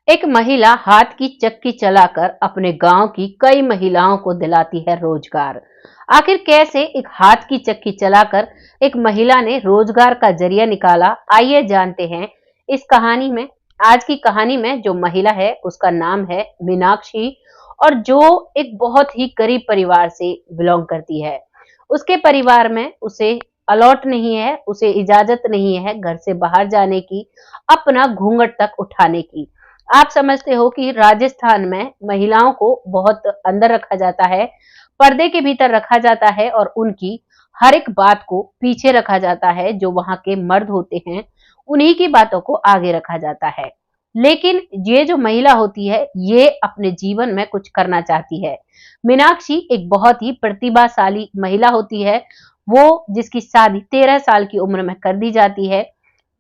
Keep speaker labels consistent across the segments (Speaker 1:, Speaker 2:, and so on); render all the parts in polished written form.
Speaker 1: एक महिला हाथ की चक्की चलाकर अपने गांव की कई महिलाओं को दिलाती है रोजगार। आखिर कैसे एक हाथ की चक्की चलाकर एक महिला ने रोजगार का जरिया निकाला, आइए जानते हैं इस कहानी में। आज की कहानी में जो महिला है उसका नाम है मीनाक्षी, और जो एक बहुत ही गरीब परिवार से बिलोंग करती है। उसके परिवार में उसे अलॉट नहीं है, उसे इजाजत नहीं है घर से बाहर जाने की, अपना घूंघट तक उठाने की। आप समझते हो कि राजस्थान में महिलाओं को बहुत अंदर रखा जाता है, पर्दे के भीतर रखा जाता है और उनकी हर एक बात को पीछे रखा जाता है। जो वहां के मर्द होते हैं उन्हीं की बातों को आगे रखा जाता है। लेकिन ये जो महिला होती है ये अपने जीवन में कुछ करना चाहती है। मीनाक्षी एक बहुत ही प्रतिभाशाली महिला होती है, वो जिसकी शादी 13 साल की उम्र में कर दी जाती है।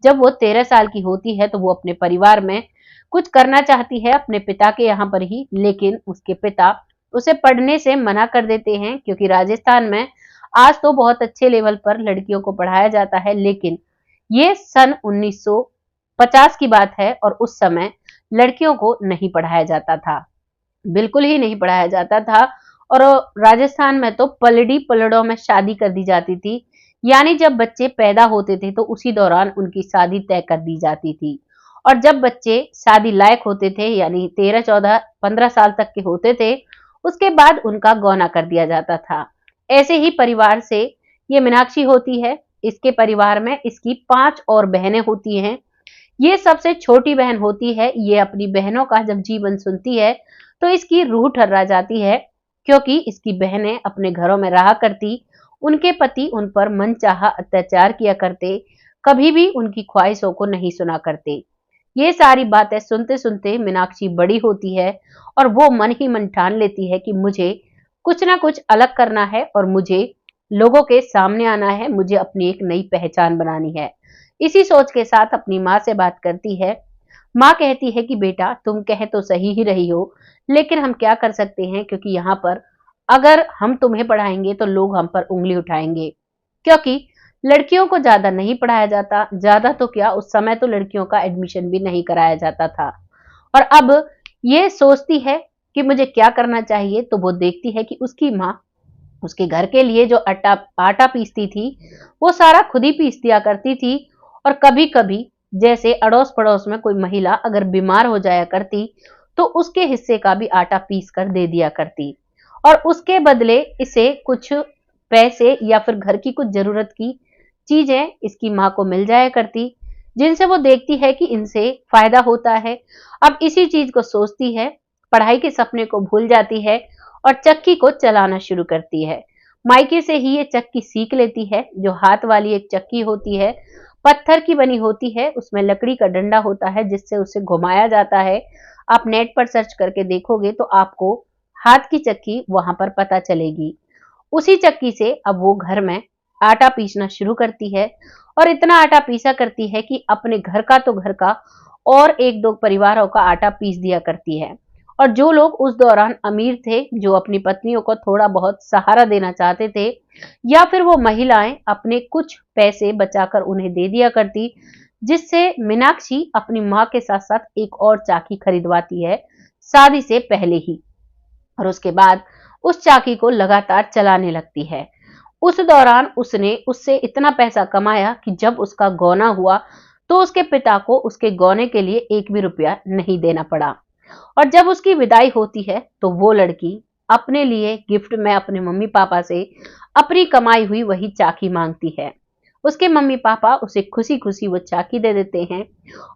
Speaker 1: जब वो 13 साल की होती है तो वो अपने परिवार में कुछ करना चाहती है, अपने पिता के यहाँ पर ही, लेकिन उसके पिता उसे पढ़ने से मना कर देते हैं, क्योंकि राजस्थान में आज तो बहुत अच्छे लेवल पर लड़कियों को पढ़ाया जाता है, लेकिन ये सन 1950 की बात है और उस समय लड़कियों को नहीं पढ़ाया जाता था, बिल्कुल ही नहीं पढ़ाया जाता था। और राजस्थान में तो पलड़ी पलड़ों में शादी कर दी जाती थी, यानी जब बच्चे पैदा होते थे तो उसी दौरान उनकी शादी तय कर दी जाती थी। और जब बच्चे शादी लायक होते थे, यानी 13, 14, 15 साल तक के होते थे, उसके बाद उनका गौना कर दिया जाता था। ऐसे ही परिवार से ये मीनाक्षी होती है। इसके परिवार में इसकी 5 और बहनें होती हैं। ये सबसे छोटी बहन होती है। ये अपनी बहनों का जब जीवन सुनती है तो इसकी रूह ठर्रा जाती है, क्योंकि इसकी बहनें अपने घरों में रहा करती, उनके पति उन पर मनचाहा अत्याचार किया करते, कभी भी उनकी ख्वाहिशों को नहीं सुना करते। ये सारी बातें सुनते सुनते मीनाक्षी बड़ी होती है और वो मन ही मन ठान लेती है कि मुझे कुछ ना कुछ अलग करना है और मुझे लोगों के सामने आना है, मुझे अपनी एक नई पहचान बनानी है। इसी सोच के साथ अपनी माँ से बात करती है। माँ कहती है कि बेटा, तुम कह तो सही ही रही हो, लेकिन हम क्या कर सकते हैं, क्योंकि यहाँ पर अगर हम तुम्हें पढ़ाएंगे तो लोग हम पर उंगली उठाएंगे, क्योंकि लड़कियों को ज्यादा नहीं पढ़ाया जाता। ज्यादा तो क्या, उस समय तो लड़कियों का एडमिशन भी नहीं कराया जाता था। और अब ये सोचती है कि मुझे क्या करना चाहिए, तो वो देखती है कि उसकी माँ उसके घर के लिए जो आटा आटा पीसती थी वो सारा खुद ही पीस दिया करती थी। और कभी कभी जैसे अड़ोस पड़ोस में कोई महिला अगर बीमार हो जाया करती तो उसके हिस्से का भी आटा पीस कर दे दिया करती, और उसके बदले इसे कुछ पैसे या फिर घर की कुछ जरूरत की चीजें इसकी माँ को मिल जाया करती, जिनसे वो देखती है कि इनसे फायदा होता है। अब इसी चीज को सोचती है, पढ़ाई के सपने को भूल जाती है और चक्की को चलाना शुरू करती है। मायके से ही ये चक्की सीख लेती है। जो हाथ वाली एक चक्की होती है, पत्थर की बनी होती है, उसमें लकड़ी का डंडा होता है जिससे उसे घुमाया जाता है। आप नेट पर सर्च करके देखोगे तो आपको हाथ की चक्की वहां पर पता चलेगी। उसी चक्की से अब वो घर में आटा पीसना शुरू करती है, और इतना आटा पीसा करती है कि अपने घर का तो घर का और एक दो परिवारों का आटा पीस दिया करती है। और जो लोग उस दौरान अमीर थे, जो अपनी पत्नियों को थोड़ा बहुत सहारा देना चाहते थे, या फिर वो महिलाएं अपने कुछ पैसे बचाकर उन्हें दे दिया करती, जिससे मीनाक्षी अपनी माँ के साथ साथ एक और चाकी खरीदवाती है शादी से पहले ही। और उसके बाद उस चाकी को लगातार चलाने लगती है। उस दौरान उसने उससे इतना पैसा कमाया कि जब उसका गौना हुआ तो उसके पिता को उसके गौने के लिए एक भी रुपया नहीं देना पड़ा। और जब उसकी विदाई होती है तो वो लड़की अपने लिए गिफ्ट में अपने मम्मी पापा से अपनी कमाई हुई वही चाकी मांगती है। उसके मम्मी पापा उसे खुशी खुशी वो चाकी दे देते हैं।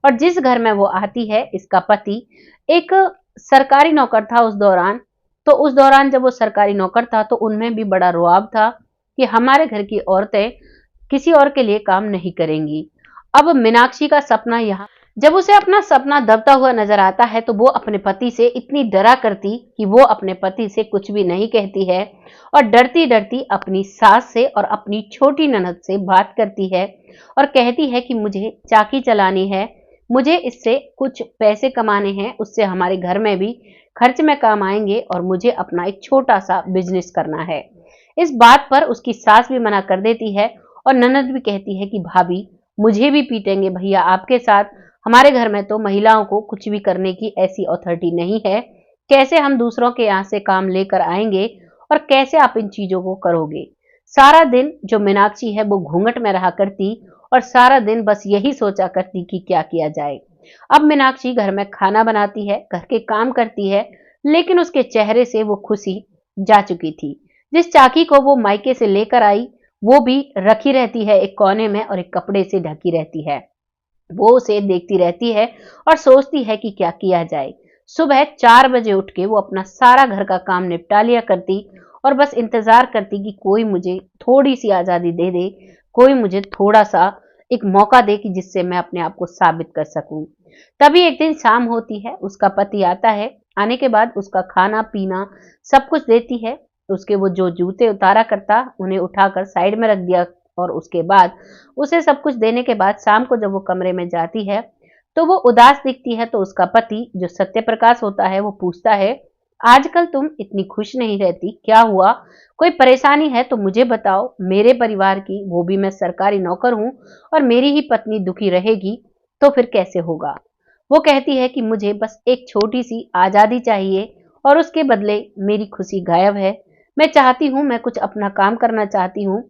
Speaker 1: और जिस घर में वो आती है, इसका पति एक सरकारी नौकर था उस दौरान। तो उस दौरान जब वो सरकारी नौकर था तो उनमें भी बड़ा रुआब था कि हमारे घर की औरतें किसी और के लिए काम नहीं करेंगी। अब मीनाक्षी का सपना यहाँ, जब उसे अपना सपना दबता हुआ नजर आता है तो वो अपने पति से इतनी डरा करती कि वो अपने पति से कुछ भी नहीं कहती है, और डरती डरती अपनी सास से और अपनी छोटी ननद से बात करती है और कहती है कि मुझे चाकी चलानी है, मुझे इससे कुछ पैसे कमाने हैं, उससे हमारे घर में भी खर्च में काम आएंगे और मुझे अपना एक छोटा सा बिजनेस करना है। इस बात पर उसकी सास भी मना कर देती है और ननद भी कहती है कि भाभी, मुझे भी पीटेंगे भैया आपके साथ, हमारे घर में तो महिलाओं को कुछ भी करने की ऐसी अथॉरिटी नहीं है। कैसे हम दूसरों के यहाँ से काम लेकर आएंगे और कैसे आप इन चीजों को करोगे? सारा दिन जो मीनाक्षी है वो घूंघट में रहा करती और सारा दिन बस यही सोचा करती कि क्या किया जाए। अब मीनाक्षी घर में खाना बनाती है, घर के काम करती है, लेकिन उसके चेहरे से वो खुशी जा चुकी थी। जिस चाकी को वो मायके से लेकर आई, वो भी रखी रहती है एक कोने में और एक कपड़े से ढकी रहती है। वो उसे देखती रहती है और सोचती है कि क्या किया जाए। सुबह 4 बजे उठ के वो अपना सारा घर का काम निपटा लिया करती और बस इंतजार करती कि कोई मुझे थोड़ी सी आजादी दे दे, कोई मुझे थोड़ा सा एक मौका दे कि जिससे मैं अपने आप को साबित कर सकूं। तभी एक दिन शाम होती है, उसका पति आता है। आने के बाद उसका खाना पीना सब कुछ देती है। उसके वो जो जूते उतारा करता उन्हें उठाकर साइड में रख दिया और उसके बाद उसे सब कुछ देने के बाद शाम को जब वो कमरे में जाती है तो वो उदास दिखती है। तो उसका पति जो सत्यप्रकाश होता है वो पूछता है, आजकल तुम इतनी खुश नहीं रहती, क्या हुआ? कोई परेशानी है तो मुझे बताओ। मेरे परिवार की, वो भी मैं सरकारी नौकर हूं, और मेरी ही पत्नी दुखी रहेगी तो फिर कैसे होगा? वो कहती है कि मुझे बस एक छोटी सी आजादी चाहिए और उसके बदले मेरी खुशी गायब है। मैं चाहती हूँ, मैं कुछ अपना काम करना चाहती हूँ।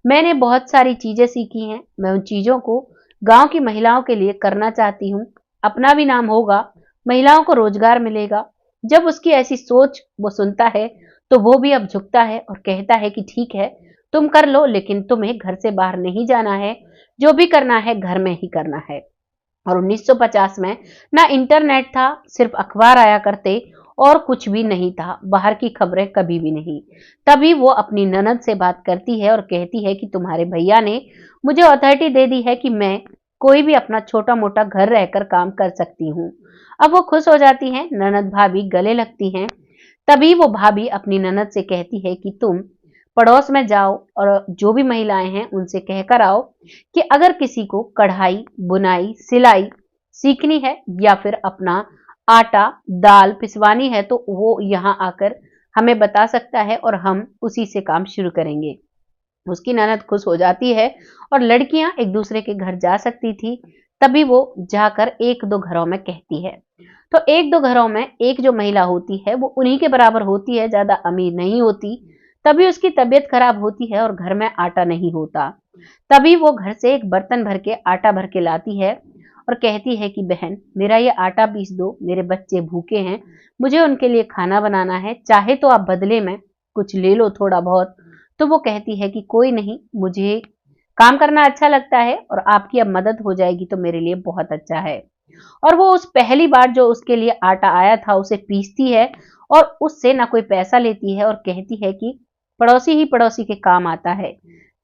Speaker 1: मैंने बहुत सारी चीजें सीखी हैं, मैं उन चीजों को गांव की महिलाओं के लिए करना चाहती हूँ। अपना भी नाम होगा, महिलाओं को रोजगार मिलेगा। जब उसकी ऐसी सोच वो सुनता है तो वो भी अब झुकता है और कहता है कि ठीक है, तुम कर लो, लेकिन तुम्हें घर से बाहर नहीं जाना है। जो भी करना है घर में ही करना है। और 1950 में ना इंटरनेट था, सिर्फ अखबार आया करते और कुछ भी नहीं था, बाहर की खबरें कभी भी नहीं। तभी वो अपनी ननद से बात करती है और कहती है कि तुम्हारे भैया ने मुझे अथॉरिटी दे दी है कि मैं कोई भी अपना छोटा मोटा घर रहकर काम कर सकती हूँ। अब वो खुश हो जाती हैं, ननद भाभी गले लगती हैं। तभी वो भाभी अपनी ननद से कहती है कि तुम पड़ोस में जाओ और जो भी महिलाएं हैं उनसे कहकर आओ कि अगर किसी को कढ़ाई, बुनाई, सिलाई सीखनी है या फिर अपना आटा, दाल पिसवानी है तो वो यहाँ आकर हमें बता सकता है और हम उसी से काम शुरू करेंगे। उसकी ननद खुश हो जाती है और लड़कियां एक दूसरे के घर जा सकती थी। तभी वो जाकर एक दो घरों में कहती है। तो एक दो घरों में एक जो महिला होती है वो उन्हीं के बराबर होती है, ज्यादा अमीर नहीं होती। तभी उसकी तबीयत खराब होती है और घर में आटा नहीं होता। तभी वो घर से एक बर्तन भर के आटा भर के लाती है और कहती है कि बहन, मेरा ये आटा पीस दो, मेरे बच्चे भूखे हैं, मुझे उनके लिए खाना बनाना है, चाहे तो आप बदले में कुछ ले लो थोड़ा बहुत। तो वो कहती है कि कोई नहीं, मुझे काम करना अच्छा लगता है और आपकी अब मदद हो जाएगी तो मेरे लिए बहुत अच्छा है। और वो उस पहली बार जो उसके लिए आटा आया था उसे पीसती है और उससे ना कोई पैसा लेती है और कहती है कि पड़ोसी ही पड़ोसी के काम आता है।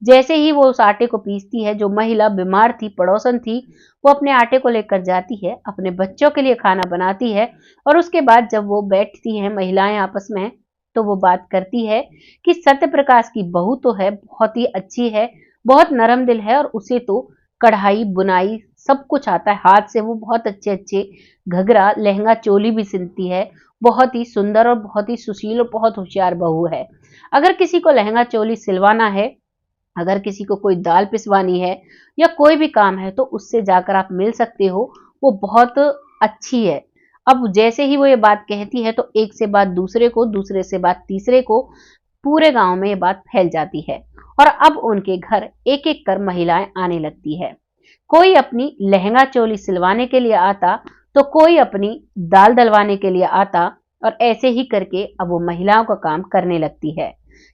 Speaker 1: जैसे ही वो उस आटे को पीसती है, जो महिला बीमार थी, पड़ोसन थी, वो अपने आटे को लेकर जाती है, अपने बच्चों के लिए खाना बनाती है और उसके बाद जब वो बैठती हैं महिलाएं आपस में तो वो बात करती है कि सत्यप्रकाश की बहू तो है, बहुत ही अच्छी है, बहुत नरम दिल है और उसे तो कढ़ाई बुनाई सब कुछ आता है, हाथ से वो बहुत अच्छे अच्छे घघरा लहंगा चोली भी सिलती है। बहुत ही सुंदर और बहुत ही सुशील और बहुत होशियार बहू है। अगर किसी को लहंगा चोली सिलवाना है, अगर किसी को कोई दाल पिसवानी है या कोई भी काम है तो उससे जाकर आप मिल सकते हो, वो बहुत अच्छी है। अब जैसे ही वो ये बात कहती है तो एक से बात दूसरे को, दूसरे से बात तीसरे को, पूरे गांव में ये बात फैल जाती है और अब उनके घर एक एक कर महिलाएं आने लगती है। कोई अपनी लहंगा चोली सिलवाने के लिए आता तो कोई अपनी दाल दलवाने के लिए आता और ऐसे ही करके अब वो महिलाओं का काम करने लगती है।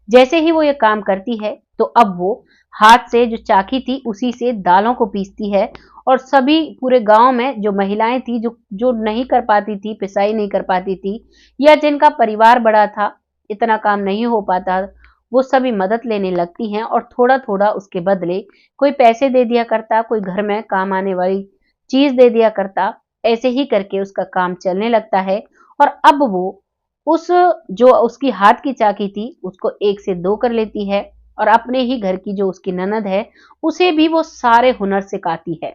Speaker 1: जैसे ही वो ये काम करती है तो अब वो हाथ से जो चाकी थी उसी से दालों को पीसती है और सभी पूरे गांव में जो महिलाएं थी जो जो नहीं कर पाती थी, पिसाई नहीं कर पाती थी या जिनका परिवार बड़ा था, इतना काम नहीं हो पाता, वो सभी मदद लेने लगती हैं और थोड़ा थोड़ा उसके बदले कोई पैसे दे दिया करता, कोई घर में काम आने वाली चीज दे दिया करता। ऐसे ही करके उसका काम चलने लगता है और अब वो उस जो उसकी हाथ की चाकी थी उसको एक से दो कर लेती है और अपने ही घर की जो उसकी ननद है उसे भी वो सारे हुनर सिखाती है,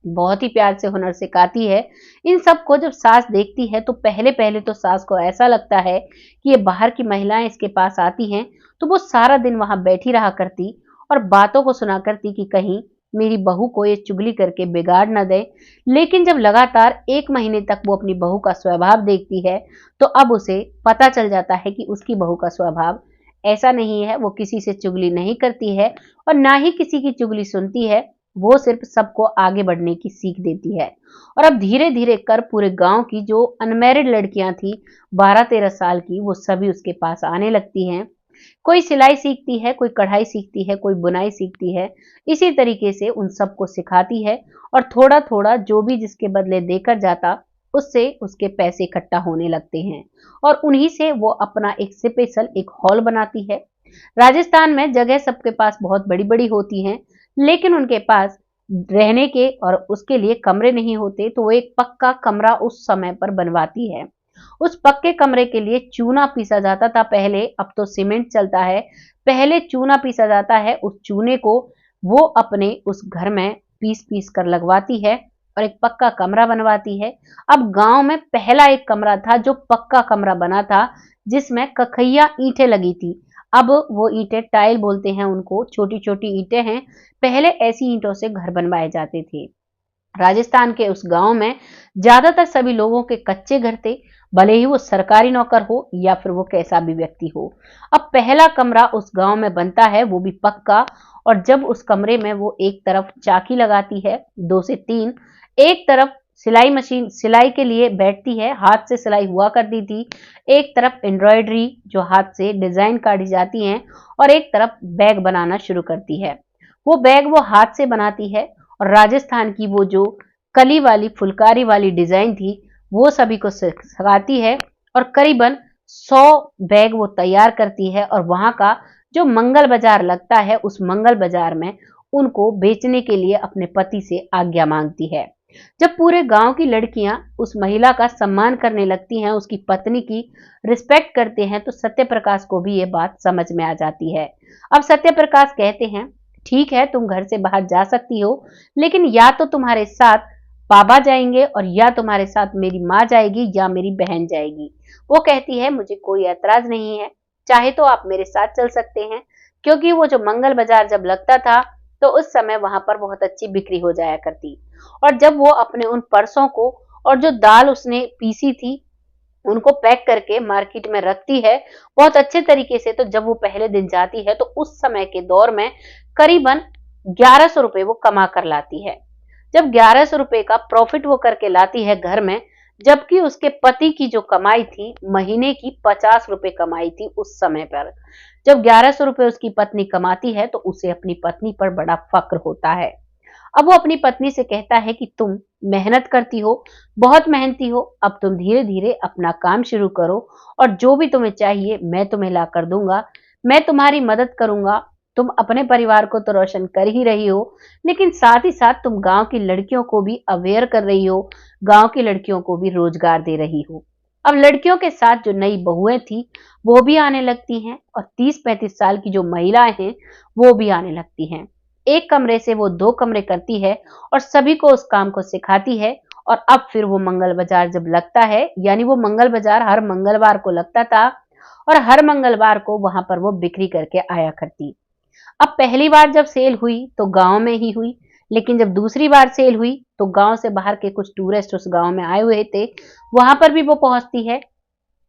Speaker 1: बहुत ही प्यार से हुनर सिखाती है। इन सब को जब सास देखती है तो पहले पहले तो सास को ऐसा लगता है कि ये बाहर की महिलाएं इसके पास आती हैं तो वो सारा दिन वहां बैठी रहा करती और बातों को सुना करती कि कहीं मेरी बहू को ये चुगली करके बिगाड़ न दे। लेकिन जब लगातार 1 महीने तक वो अपनी बहू का स्वभाव देखती है, तो अब उसे पता चल जाता है कि उसकी बहू का स्वभाव ऐसा नहीं है, वो किसी से चुगली नहीं करती है और ना ही किसी की चुगली सुनती है, वो सिर्फ सबको आगे बढ़ने की सीख देती है। और अब धीरे-धीरे कर पूरे गाँव की जो अनमैरिड लड़कियाँ थी, 12-13 साल की, वो सभी उसके पास आने लगती हैं। कोई सिलाई सीखती है, कोई कढ़ाई सीखती है, कोई बुनाई सीखती है। इसी तरीके से उन सबको सिखाती है और थोड़ा-थोड़ा जो भी जिसके बदले देकर जाता, उससे उसके पैसे इकट्ठा होने लगते हैं और उन्हीं से वो अपना एक स्पेशल एक हॉल बनाती है। राजस्थान में जगह सबके पास बहुत बड़ी-बड़ी होती हैं, लेकिन उनके पास रहने के और उसके लिए कमरे नहीं होते, तो वो एक पक्का कमरा उस समय पर बनवाती है। उस पक्के कमरे के लिए चूना पीसा जाता था पहले, अब तो सीमेंट चलता है। पहले चूना पीसा जाता है, उस चूने को वो अपने उस घर में पीस-पीस कर लगवाती है और एक पक्का कमरा बनवाती है। अब गाँव में पहला एक कमरा था जो पक्का कमरा बना था, जिसमें कखैया ईंटें लगी थी। अब वो ईंटें टाइल बोलते हैं उनको, छोटी-छोटी ईंटें हैं। पहले ऐसी ईंटों से घर बनवाए जाते थे। राजस्थान के उस गांव में ज्यादातर सभी लोगों के कच्चे घर थे, भले ही वो सरकारी नौकर हो या फिर वो कैसा भी व्यक्ति हो। अब पहला कमरा उस गांव में बनता है, वो भी पक्का। और जब उस कमरे में वो एक तरफ चाकी लगाती है, 2 से 3, एक तरफ सिलाई मशीन सिलाई के लिए बैठती है, हाथ से सिलाई हुआ करती थी, एक तरफ एम्ब्रॉयडरी जो हाथ से डिजाइन काटी जाती हैं और एक तरफ बैग बनाना शुरू करती है। वो बैग वो हाथ से बनाती है और राजस्थान की वो जो कली वाली फुलकारी वाली डिजाइन थी, वो सभी को सिखाती है और करीबन 100 बैग वो तैयार करती है और वहां का जो मंगल बाजार लगता है, उस मंगल बाजार में उनको बेचने के लिए अपने पति से आज्ञा मांगती है। जब पूरे गांव की लड़कियां उस महिला का सम्मान करने लगती हैं, उसकी पत्नी की रिस्पेक्ट करते हैं, तो सत्यप्रकाश को भी ये बात समझ में आ जाती है। अब सत्यप्रकाश कहते हैं, ठीक है, तुम घर से बाहर जा सकती हो, लेकिन या तो तुम्हारे साथ बाबा जाएंगे और या तुम्हारे साथ मेरी माँ जाएगी या मेरी बहन जाएगी। वो कहती है, मुझे कोई ऐतराज नहीं है, चाहे तो आप मेरे साथ चल सकते हैं, क्योंकि वो जो मंगल बाजार जब लगता था, तो उस समय वहां पर बहुत अच्छी बिक्री हो जाया करती। और जब वो अपने उन पर्सों को और जो दाल उसने पीसी थी, उनको पैक करके मार्केट में रखती है बहुत अच्छे तरीके से, तो जब वो पहले दिन जाती है, तो उस समय के दौर में करीबन 1100 रुपए वो कमा कर लाती है। जब 1100 रुपए का प्रॉफिट वो करके लाती है घर में, जबकि उसके पति की जो कमाई थी, महीने की 50 रुपए कमाई थी उस समय पर। जब 1100 रुपए उसकी पत्नी कमाती है, तो उसे अपनी पत्नी पर बड़ा फक्र होता है। अब वो अपनी पत्नी से कहता है कि तुम मेहनत करती हो, बहुत मेहनती हो, अब तुम धीरे-धीरे अपना काम शुरू करो और जो भी तुम्हें चाहिए मैं तुम्हें ला कर दूंगा। मैं तुम्हारी मदद करूंगा। तुम अपने परिवार को तो रोशन कर ही रही हो, लेकिन साथ ही साथ तुम गांव की लड़कियों को भी अवेयर कर रही हो, गांव की लड़कियों को भी रोजगार दे रही हो। अब लड़कियों के साथ जो नई बहुएं थी, वो भी आने लगती हैं और 30-35 साल की जो महिलाएं हैं, वो भी आने लगती हैं। एक कमरे से वो 2 कमरे करती है और सभी को उस काम को सिखाती है। और अब फिर वो मंगल बाजार जब लगता है, यानी वो मंगल बाजार हर मंगलवार को लगता था और हर मंगलवार को वहां पर वो बिक्री करके आया करती। अब पहली बार जब सेल हुई तो गांव में ही हुई, लेकिन जब दूसरी बार सेल हुई तो गांव से बाहर के कुछ टूरिस्ट उस गांव में आए हुए थे, वहां पर भी वो पहुंचती है।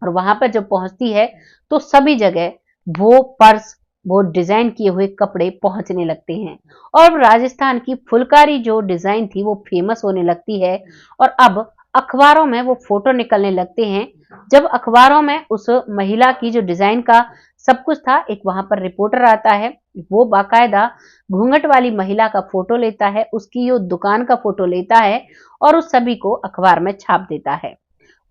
Speaker 1: और वहां पर जब पहुंचती है, तो सभी जगह वो पर्स, वो डिजाइन किए हुए कपड़े पहुंचने लगते हैं और राजस्थान की फुलकारी जो डिजाइन थी वो फेमस होने लगती है। और अब अखबारों में वो फोटो निकलने लगते हैं। जब अखबारों में उस महिला की जो डिजाइन का सब कुछ था, एक वहां पर रिपोर्टर आता है, वो बाकायदा घूंघट वाली महिला का फोटो लेता है, उसकी जो दुकान का फोटो लेता है और उस सभी को अखबार में छाप देता है।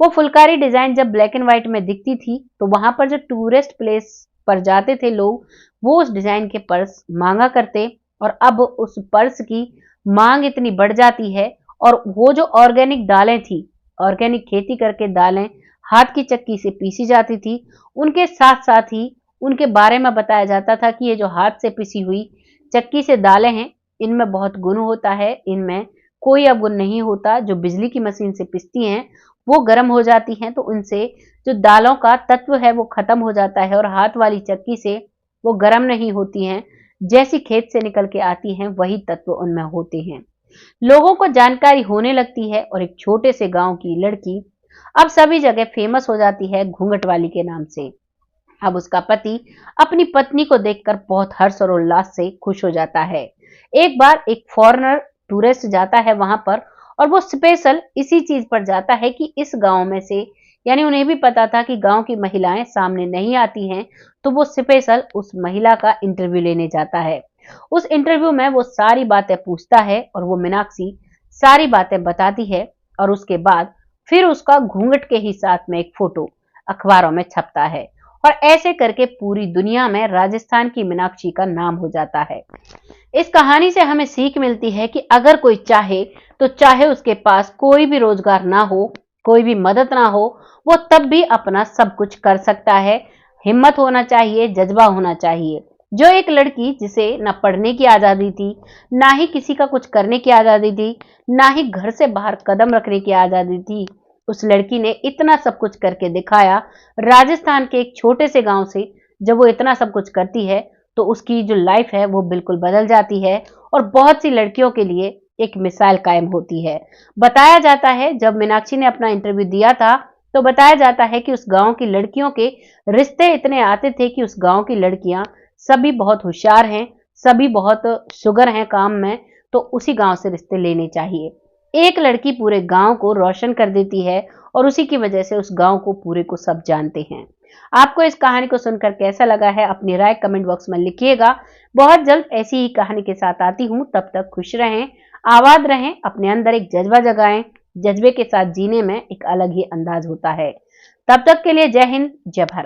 Speaker 1: वो फुलकारी डिजाइन जब ब्लैक एंड व्हाइट में दिखती थी, तो वहां पर जो टूरिस्ट प्लेस पर जाते थे लोग, वो उस डिजाइन के पर्स मांगा करते। और अब उस पर्स की मांग इतनी बढ़ जाती है और वो जो ऑर्गेनिक दालें थी, ऑर्गेनिक खेती करके दालें हाथ की चक्की से पीसी जाती थी, उनके साथ साथ ही उनके बारे में बताया जाता था कि ये जो हाथ से पिसी हुई चक्की से दालें हैं, इनमें बहुत गुण होता है, इनमें कोई अवगुण नहीं होता। जो बिजली की मशीन से पिसती हैं, वो गर्म हो जाती हैं, तो उनसे जो दालों का तत्व है वो खत्म हो जाता है और हाथ वाली चक्की से वो गर्म नहीं होती हैं, जैसी खेत से निकल के आती हैं वही तत्व उनमें होते हैं। लोगों को जानकारी होने लगती है और एक छोटे से गांव की लड़की अब सभी जगह फेमस हो जाती है घूंघट वाली के नाम से। अब उसका पति अपनी पत्नी को देखकर बहुत हर्ष और उल्लास से खुश हो जाता है। एक बार एक फॉरेनर टूरिस्ट जाता है वहां पर और वो स्पेशल इसी चीज पर जाता है कि इस गांव में से, यानी उन्हें भी पता था कि गांव की महिलाएं सामने नहीं आती हैं, तो वो स्पेशल उस महिला का इंटरव्यू लेने जाता है। उस इंटरव्यू में वो सारी बातें पूछता है और वो मीनाक्षी सारी बातें बताती है और उसके बाद फिर उसका घूंघट के ही साथ में एक फोटो अखबारों में छपता है और ऐसे करके पूरी दुनिया में राजस्थान की मीनाक्षी का नाम हो जाता है। इस कहानी से हमें सीख मिलती है कि अगर कोई चाहे तो चाहे उसके पास कोई भी रोजगार ना हो, कोई भी मदद ना हो, वो तब भी अपना सब कुछ कर सकता है। हिम्मत होना चाहिए, जज्बा होना चाहिए। जो एक लड़की जिसे ना पढ़ने की आजादी थी, ना ही किसी का कुछ करने की आजादी थी, ना ही घर से बाहर कदम रखने की आजादी थी, उस लड़की ने इतना सब कुछ करके दिखाया। राजस्थान के एक छोटे से गांव से जब वो इतना सब कुछ करती है तो उसकी जो लाइफ है वो बिल्कुल बदल जाती है और बहुत सी लड़कियों के लिए एक मिसाल कायम होती है। बताया जाता है जब मीनाक्षी ने अपना इंटरव्यू दिया था तो बताया जाता है कि उस गांव की लड़कियों के रिश्ते इतने आते थे कि उस गांव की लड़कियां सभी बहुत होशियार हैं, सभी बहुत शुगर हैं काम में, तो उसी गांव से रिश्ते लेने चाहिए। एक लड़की पूरे गांव को रोशन कर देती है और उसी की वजह से उस गांव को पूरे को सब जानते हैं। आपको इस कहानी को सुनकर कैसा लगा है अपनी राय कमेंट बॉक्स में लिखिएगा। बहुत जल्द ऐसी ही कहानी के साथ आती हूँ, तब तक खुश रहें, आबाद रहें, अपने अंदर एक जज्बा जगाएं। जज्बे के साथ जीने में एक अलग ही अंदाज होता है। तब तक के लिए जय हिंद, जय भारत।